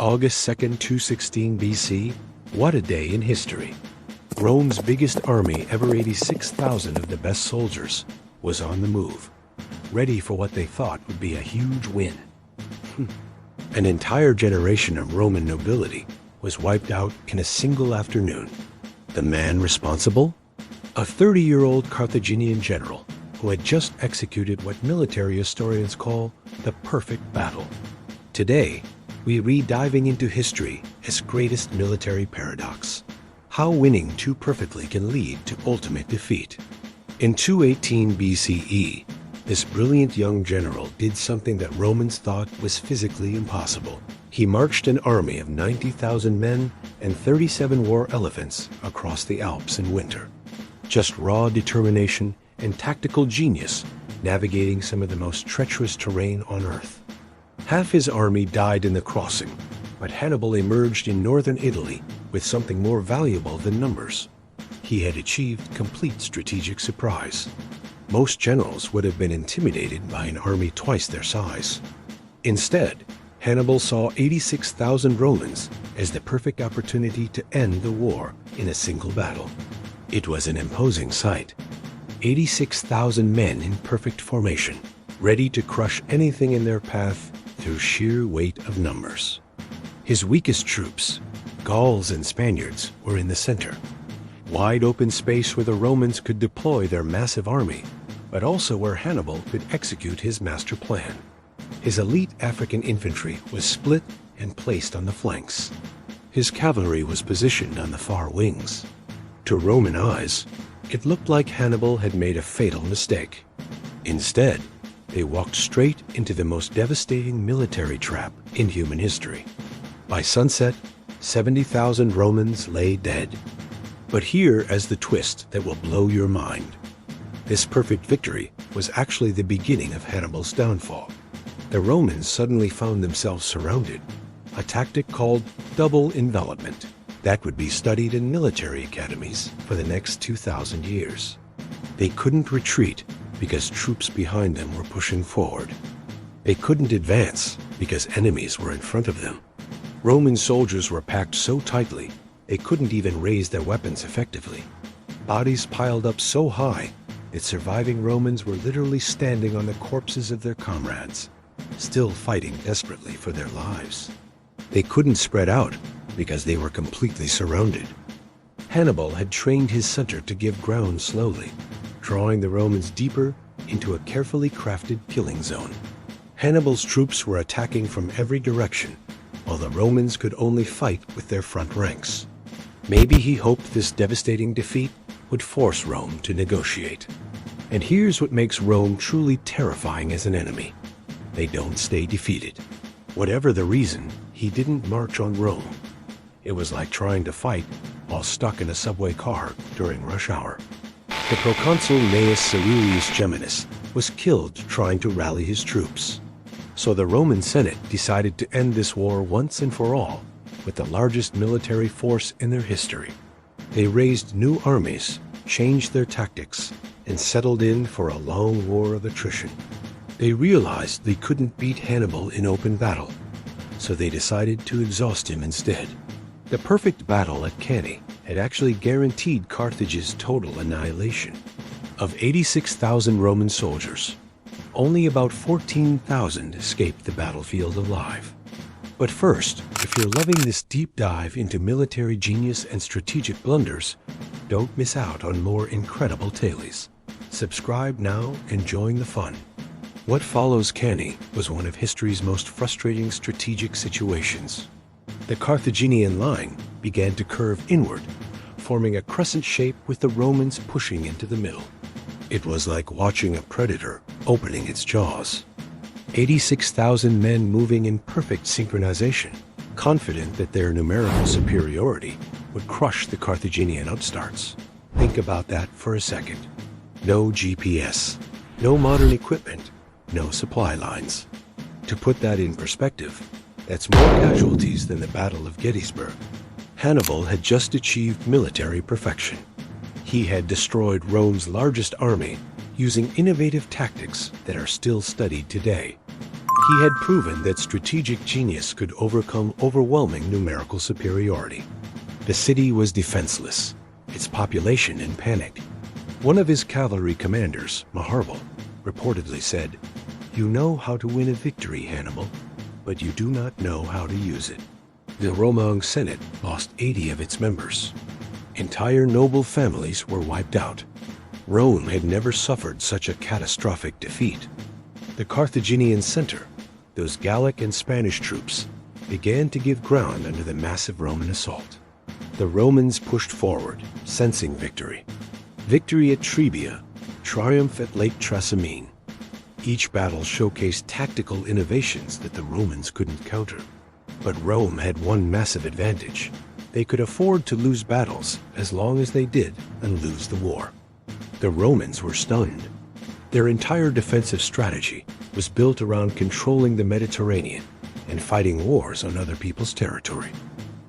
August 2nd, 216 BC, what a day in history. Rome's biggest army, ever 86,000 of the best soldiers, was on the move, ready for what they thought would be a huge win. An entire generation of Roman nobility was wiped out in a single afternoon. The man responsible? A 30-year-old Carthaginian general who had just executed what military historians call the perfect battle. Today, we read diving into history as greatest military paradox. How winning too perfectly can lead to ultimate defeat. In 218 BCE, this brilliant young general did something that Romans thought was physically impossible. He marched an army of 90,000 men and 37 war elephants across the Alps in winter. Just raw determination and tactical genius navigating some of the most treacherous terrain on Earth. Half his army died in the crossing, but Hannibal emerged in northern Italy with something more valuable than numbers. He had achieved complete strategic surprise. Most generals would have been intimidated by an army twice their size. Instead, Hannibal saw 86,000 Romans as the perfect opportunity to end the war in a single battle. It was an imposing sight. 86,000 men in perfect formation, ready to crush anything in their path through sheer weight of numbers. His weakest troops, Gauls and Spaniards, were in the center. Wide open space where the Romans could deploy their massive army, but also where Hannibal could execute his master plan. His elite African infantry was split and placed on the flanks. His cavalry was positioned on the far wings. To Roman eyes, it looked like Hannibal had made a fatal mistake. Instead, they walked straight into the most devastating military trap in human history. By sunset, 70,000 Romans lay dead. But here is the twist that will blow your mind. This perfect victory was actually the beginning of Hannibal's downfall. The Romans suddenly found themselves surrounded, a tactic called double envelopment that would be studied in military academies for the next 2,000 years. They couldn't retreat because troops behind them were pushing forward. They couldn't advance because enemies were in front of them. Roman soldiers were packed so tightly they couldn't even raise their weapons effectively. Bodies piled up so high that surviving Romans were literally standing on the corpses of their comrades, still fighting desperately for their lives. They couldn't spread out because they were completely surrounded. Hannibal had trained his center to give ground slowly, drawing the Romans deeper into a carefully crafted killing zone. Hannibal's troops were attacking from every direction, while the Romans could only fight with their front ranks. Maybe he hoped this devastating defeat would force Rome to negotiate. And here's what makes Rome truly terrifying as an enemy. They don't stay defeated. Whatever the reason, he didn't march on Rome. It was like trying to fight while stuck in a subway car during rush hour. The proconsul Gnaeus Servilius Geminus was killed trying to rally his troops. So the Roman Senate decided to end this war once and for all with the largest military force in their history. They raised new armies, changed their tactics, and settled in for a long war of attrition. They realized they couldn't beat Hannibal in open battle, so they decided to exhaust him instead. The perfect battle at Cannae had actually guaranteed Carthage's total annihilation. Of 86,000 Roman soldiers, only about 14,000 escaped the battlefield alive. But first, if you're loving this deep dive into military genius and strategic blunders, don't miss out on more incredible tales. Subscribe now and join the fun. What follows Cannae was one of history's most frustrating strategic situations. The Carthaginian line began to curve inward, forming a crescent shape with the Romans pushing into the middle. It was like watching a predator opening its jaws. 86,000 men moving in perfect synchronization, confident that their numerical superiority would crush the Carthaginian upstarts. Think about that for a second. No GPS, no modern equipment, no supply lines. To put that in perspective, that's more casualties than the Battle of Gettysburg. Hannibal had just achieved military perfection. He had destroyed Rome's largest army using innovative tactics that are still studied today. He had proven that strategic genius could overcome overwhelming numerical superiority. The city was defenseless, its population in panic. One of his cavalry commanders, Hannibal, reportedly said, "You know how to win a victory, Hannibal, but you do not know how to use it." The Roman Senate lost 80 of its members. Entire noble families were wiped out. Rome had never suffered such a catastrophic defeat. The Carthaginian center, those Gallic and Spanish troops, began to give ground under the massive Roman assault. The Romans pushed forward, sensing victory. Victory at Trebia, triumph at Lake Trasimene. Each battle showcased tactical innovations that the Romans couldn't counter. But Rome had one massive advantage. They could afford to lose battles as long as they did and lose the war. The Romans were stunned. Their entire defensive strategy was built around controlling the Mediterranean and fighting wars on other people's territory.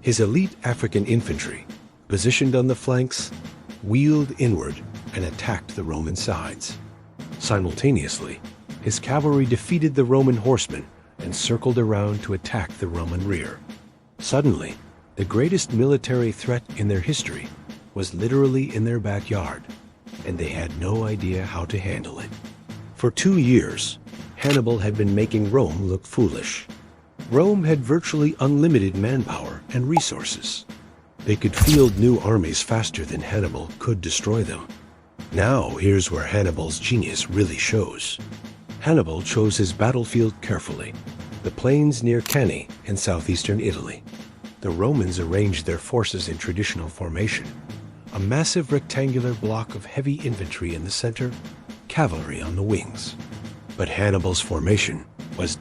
His elite African infantry, positioned on the flanks, wheeled inward and attacked the Roman sides. Simultaneously, his cavalry defeated the Roman horsemen and circled around to attack the Roman rear. Suddenly, the greatest military threat in their history was literally in their backyard, and they had no idea how to handle it. For 2 years, Hannibal had been making Rome look foolish. Rome had virtually unlimited manpower and resources. They could field new armies faster than Hannibal could destroy them. Now, here's where Hannibal's genius really shows. Hannibal chose his battlefield carefully, the plains near Cannae in southeastern Italy. The Romans arranged their forces in traditional formation. A massive rectangular block of heavy infantry in the center, cavalry on the wings. But Hannibal's formation was ...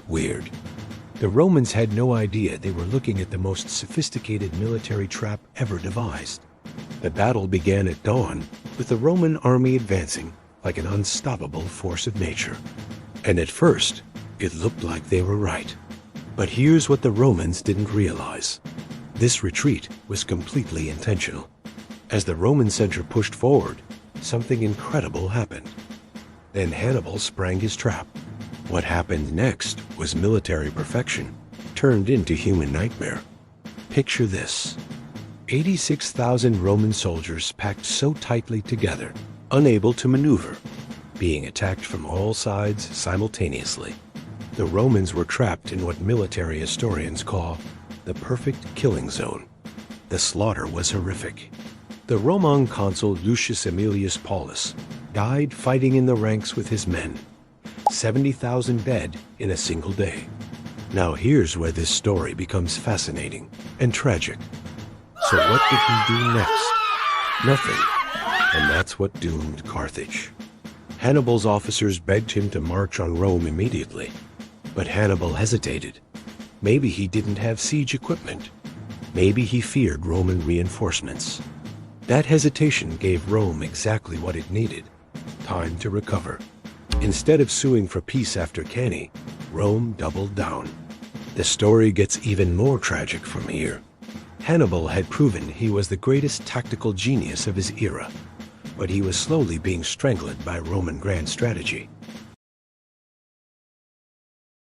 weird. The Romans had no idea they were looking at the most sophisticated military trap ever devised. The battle began at dawn, with the Roman army advancing like an unstoppable force of nature. And at first, it looked like they were right. But here's what the Romans didn't realize. This retreat was completely intentional. As the Roman center pushed forward, something incredible happened. Then Hannibal sprang his trap. What happened next was military perfection, turned into human nightmare. Picture this. 86,000 Roman soldiers packed so tightly together, unable to maneuver, being attacked from all sides simultaneously. The Romans were trapped in what military historians call the perfect killing zone. The slaughter was horrific. The Roman consul Lucius Aemilius Paulus died fighting in the ranks with his men. 70,000 dead in a single day. Now here's where this story becomes fascinating and tragic. So what did he do next? Nothing. And that's what doomed Carthage. Hannibal's officers begged him to march on Rome immediately. But Hannibal hesitated. Maybe he didn't have siege equipment. Maybe he feared Roman reinforcements. That hesitation gave Rome exactly what it needed: time to recover. Instead of suing for peace after Cannae, Rome doubled down. The story gets even more tragic from here. Hannibal had proven he was the greatest tactical genius of his era, but he was slowly being strangled by Roman grand strategy.